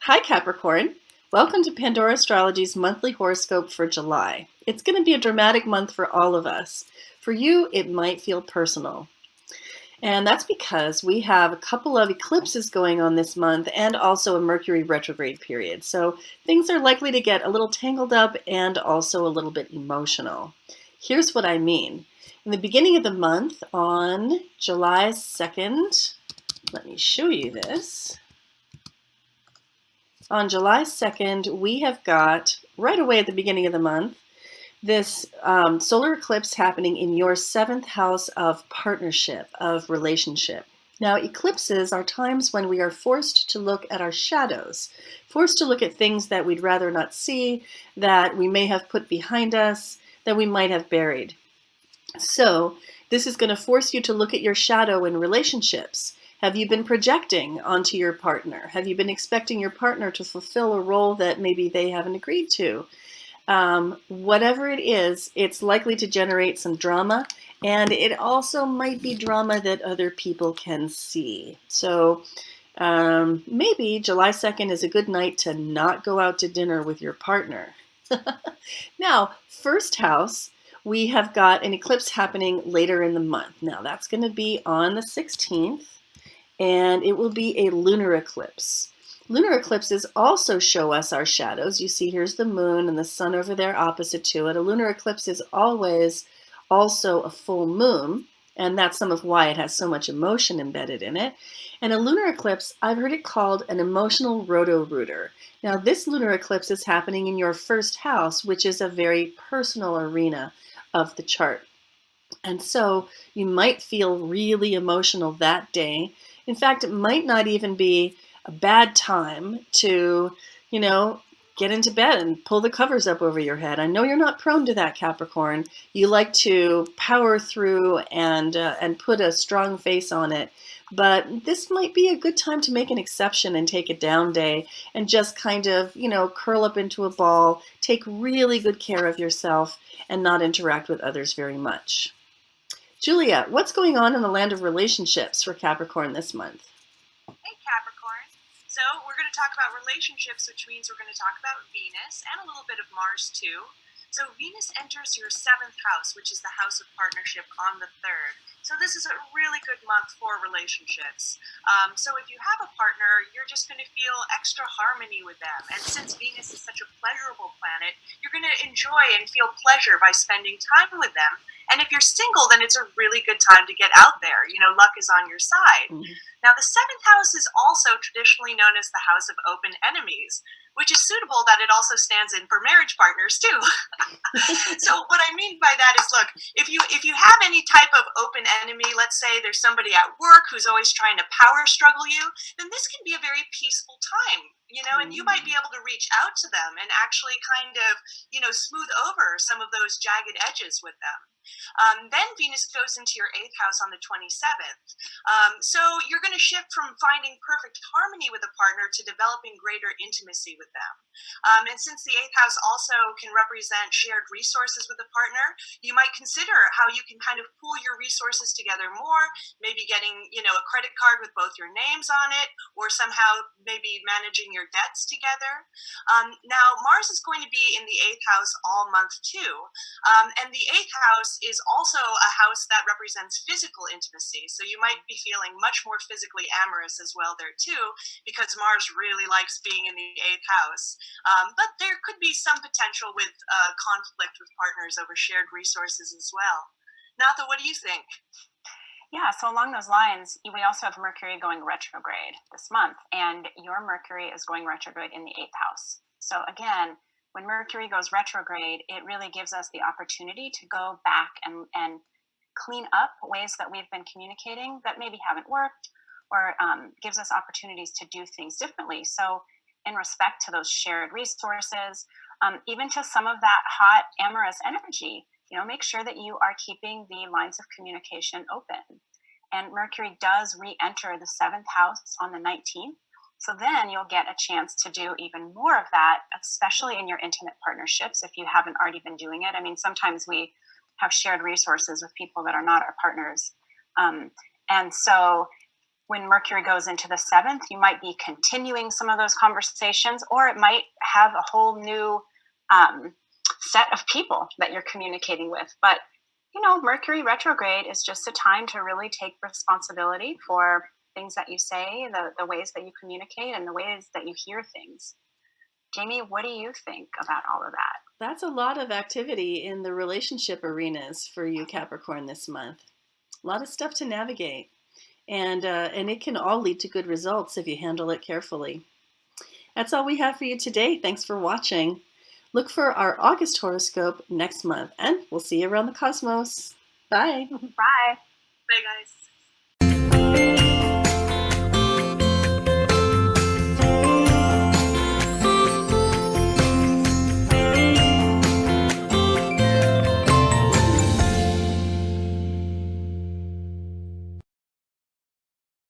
Hi, Capricorn. Welcome to Pandora Astrology's monthly horoscope for July. It's going to be a dramatic month for all of us. For you, it might feel personal. And that's because we have a couple of eclipses going on this month and also a Mercury retrograde period. So things are likely to get a little tangled up and also a little bit emotional. Here's what I mean. In the beginning of the month, on July 2nd, let me show you this. On July 2nd, we have got, right away at the beginning of the month, this solar eclipse happening in your seventh house of partnership, of relationship. Now, eclipses are times when we are forced to look at our shadows, forced to look at things that we'd rather not see, that we may have put behind us, that we might have buried. So this is going to force you to look at your shadow in relationships. Have you been projecting onto your partner? Have you been expecting your partner to fulfill a role that maybe they haven't agreed to? Whatever it is, it's likely to generate some drama, and it also might be drama that other people can see. So maybe July 2nd is a good night to not go out to dinner with your partner. Now, first house, we have got an eclipse happening later in the month. Now, that's going to be on the 16th, and it will be a lunar eclipse. Lunar eclipses also show us our shadows. You see, here's the moon and the sun over there opposite to it. A lunar eclipse is always also a full moon, and that's some of why it has so much emotion embedded in it. And a lunar eclipse, I've heard it called an emotional roto-rooter. Now, this lunar eclipse is happening in your first house, which is a very personal arena of the chart. And so you might feel really emotional that day. In fact, it might not even be a bad time to, get into bed and pull the covers up over your head. I know you're not prone to that, Capricorn. You like to power through and put a strong face on it. But this might be a good time to make an exception and take a down day and just kind of, curl up into a ball, take really good care of yourself, and not interact with others very much. Julia, what's going on in the land of relationships for Capricorn this month? Hey Capricorn. So we're going to talk about relationships, which means we're going to talk about Venus and a little bit of Mars too. So Venus enters your seventh house, which is the house of partnership, on the 3rd. So this is a really good month for relationships. So if you have a partner, you're just going to feel extra harmony with them. And since Venus is such a pleasurable planet, you're going to enjoy and feel pleasure by spending time with them. And if you're single, then it's a really good time to get out there. Luck is on your side. Mm-hmm. Now, the seventh house is also traditionally known as the house of open enemies, which is suitable that it also stands in for marriage partners too. So what I mean by that is, look, if you have any type of open enemy, let's say there's somebody at work who's always trying to power struggle you, then this can be a very peaceful time, and you might be able to reach out to them and actually kind of, smooth over some of those jagged edges with them. Then Venus goes into your 8th house on the 27th. So you're going to shift from finding perfect harmony with a partner to developing greater intimacy with them. And since the 8th house also can represent shared resources with a partner, you might consider how you can kind of pool your resources together more, maybe getting, a credit card with both your names on it, or somehow maybe managing your debts together. Now, Mars is going to be in the 8th house all month too. And the 8th house is also a house that represents physical intimacy. So you might be feeling much more physically amorous as well there too, because Mars really likes being in the 8th house. But there could be some potential with conflict with partners over shared resources as well. Natha, what do you think? Yeah, so along those lines, we also have Mercury going retrograde this month, and your Mercury is going retrograde in the 8th house. So again, when Mercury goes retrograde, it really gives us the opportunity to go back and clean up ways that we've been communicating that maybe haven't worked, or gives us opportunities to do things differently. So in respect to those shared resources, even to some of that hot, amorous energy, make sure that you are keeping the lines of communication open. And Mercury does re-enter the 7th house on the 19th. So then you'll get a chance to do even more of that, especially in your intimate partnerships, if you haven't already been doing it. I mean, sometimes we have shared resources with people that are not our partners. And so when Mercury goes into the 7th, you might be continuing some of those conversations, or it might have a whole new set of people that you're communicating with. But, Mercury retrograde is just a time to really take responsibility for things that you say, the ways that you communicate, and the ways that you hear things. Jamie, what do you think about all of that? That's a lot of activity in the relationship arenas for you, Capricorn, this month. A lot of stuff to navigate. And it can all lead to good results if you handle it carefully. That's all we have for you today. Thanks for watching. Look for our August horoscope next month, and we'll see you around the cosmos. Bye. Bye. Bye, guys.